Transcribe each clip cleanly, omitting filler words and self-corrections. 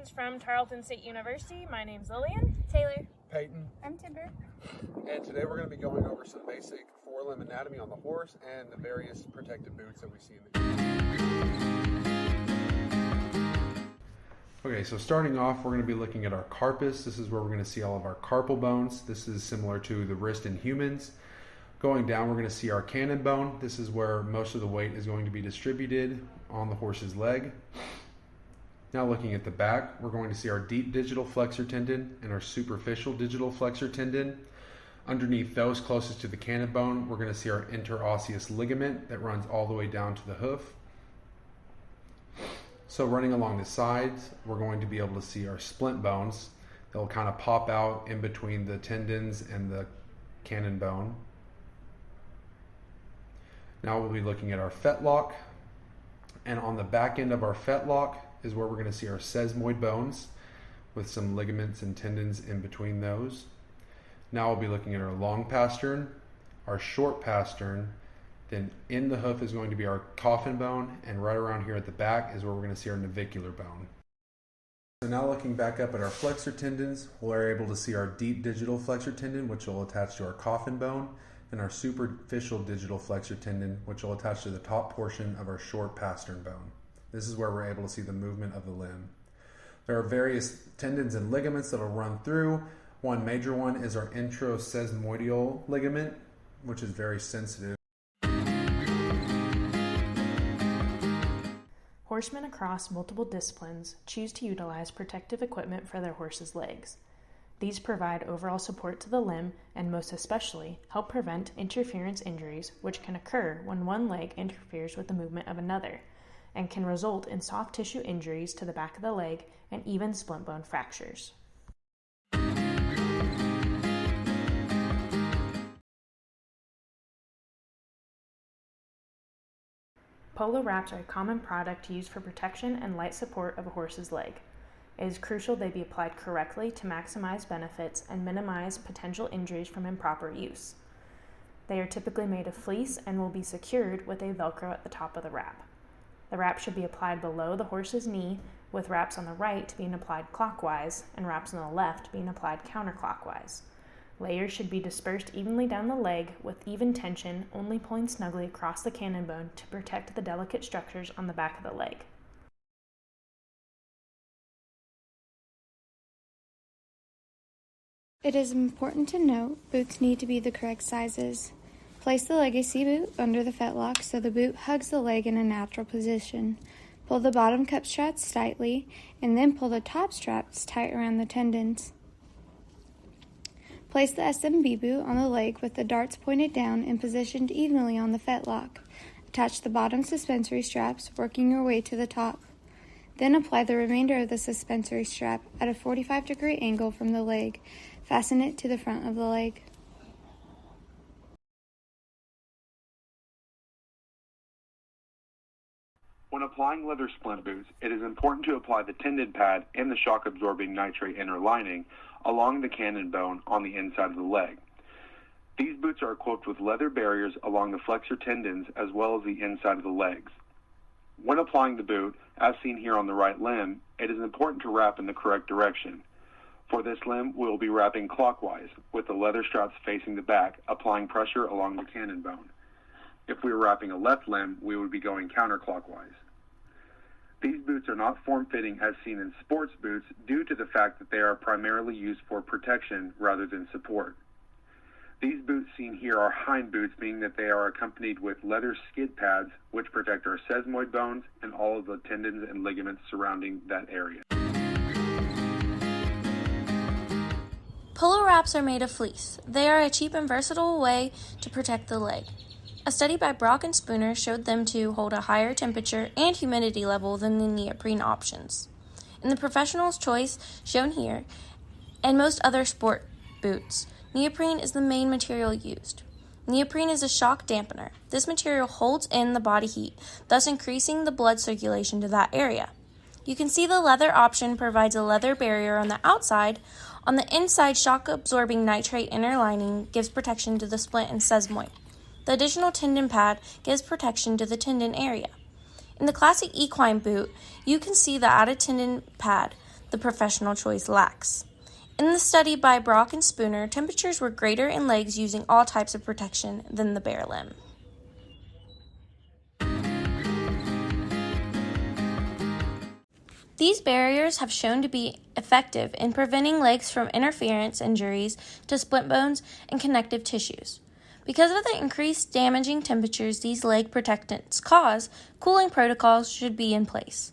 students from Tarleton State University. My name's Lillian. Taylor. Peyton. I'm Timber. And today we're going to be going over some basic forelimb anatomy on the horse and the various protective boots that we see in the Okay, so starting off, we're going to be looking at our carpus. This is where we're going to see all of our carpal bones. This is similar to the wrist in humans. Going down, we're going to see our cannon bone. This is where most of the weight is going to be distributed on the horse's leg. Now looking at the back, we're going to see our deep digital flexor tendon and our superficial digital flexor tendon. Underneath those closest to the cannon bone, we're going to see our interosseous ligament that runs all the way down to the hoof. So running along the sides, we're going to be able to see our splint bones. They'll kind of pop out in between the tendons and the cannon bone. Now we'll be looking at our fetlock, and on the back end of our fetlock is where we're going to see our sesamoid bones with some ligaments and tendons in between those. Now we'll be looking at our long pastern, our short pastern, then in the hoof is going to be our coffin bone, and right around here at the back is where we're going to see our navicular bone. So now looking back up at our flexor tendons, we're able to see our deep digital flexor tendon, which will attach to our coffin bone, and our superficial digital flexor tendon, which will attach to the top portion of our short pastern bone. This is where we're able to see the movement of the limb. There are various tendons and ligaments that will run through. One major one is our intrasesamoidal ligament, which is very sensitive. Horsemen across multiple disciplines choose to utilize protective equipment for their horse's legs. These provide overall support to the limb and most especially help prevent interference injuries, which can occur when one leg interferes with the movement of another, and can result in soft tissue injuries to the back of the leg and even splint bone fractures. Polo wraps are a common product used for protection and light support of a horse's leg. It is crucial they be applied correctly to maximize benefits and minimize potential injuries from improper use. They are typically made of fleece and will be secured with a Velcro at the top of the wrap. The wrap should be applied below the horse's knee, with wraps on the right being applied clockwise and wraps on the left being applied counterclockwise. Layers should be dispersed evenly down the leg with even tension, only pulling snugly across the cannon bone to protect the delicate structures on the back of the leg. It is important to note boots need to be the correct sizes. Place the legacy boot under the fetlock so the boot hugs the leg in a natural position. Pull the bottom cup straps tightly and then pull the top straps tight around the tendons. Place the SMB boot on the leg with the darts pointed down and positioned evenly on the fetlock. Attach the bottom suspensory straps, working your way to the top. Then apply the remainder of the suspensory strap at a 45-degree angle from the leg. Fasten it to the front of the leg. When applying leather splint boots, it is important to apply the tendon pad and the shock-absorbing nitrate inner lining along the cannon bone on the inside of the leg. These boots are equipped with leather barriers along the flexor tendons as well as the inside of the legs. When applying the boot, as seen here on the right limb, it is important to wrap in the correct direction. For this limb, we will be wrapping clockwise, with the leather straps facing the back, applying pressure along the cannon bone. If we were wrapping a left limb, we would be going counterclockwise. These boots are not form-fitting as seen in sports boots due to the fact that they are primarily used for protection rather than support. These boots seen here are hind boots, meaning that they are accompanied with leather skid pads which protect our sesamoid bones and all of the tendons and ligaments surrounding that area. Polo wraps are made of fleece. They are a cheap and versatile way to protect the leg. A study by Brock and Spooner showed them to hold a higher temperature and humidity level than the neoprene options. In the professional's choice shown here, and most other sport boots, neoprene is the main material used. Neoprene is a shock dampener. This material holds in the body heat, thus increasing the blood circulation to that area. You can see the leather option provides a leather barrier on the outside. On the inside, shock-absorbing nitrate inner lining gives protection to the splint and sesamoid. The additional tendon pad gives protection to the tendon area. In the classic equine boot, you can see the added tendon pad. the professional choice lacks. In the study by Brock and Spooner, temperatures were greater in legs using all types of protection than the bare limb. These barriers have shown to be effective in preventing legs from interference injuries to splint bones and connective tissues. Because of the increased damaging temperatures these leg protectants cause, cooling protocols should be in place.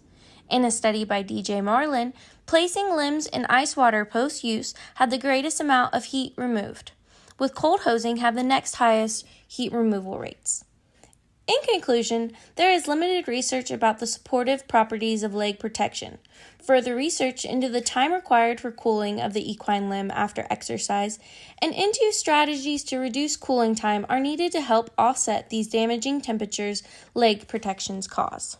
In a study by DJ Marlin, placing limbs in ice water post-use had the greatest amount of heat removed, with cold hosing have the next highest heat removal rates. In conclusion, there is limited research about the supportive properties of leg protection. Further research into the time required for cooling of the equine limb after exercise and into strategies to reduce cooling time are needed to help offset these damaging temperatures leg protections cause.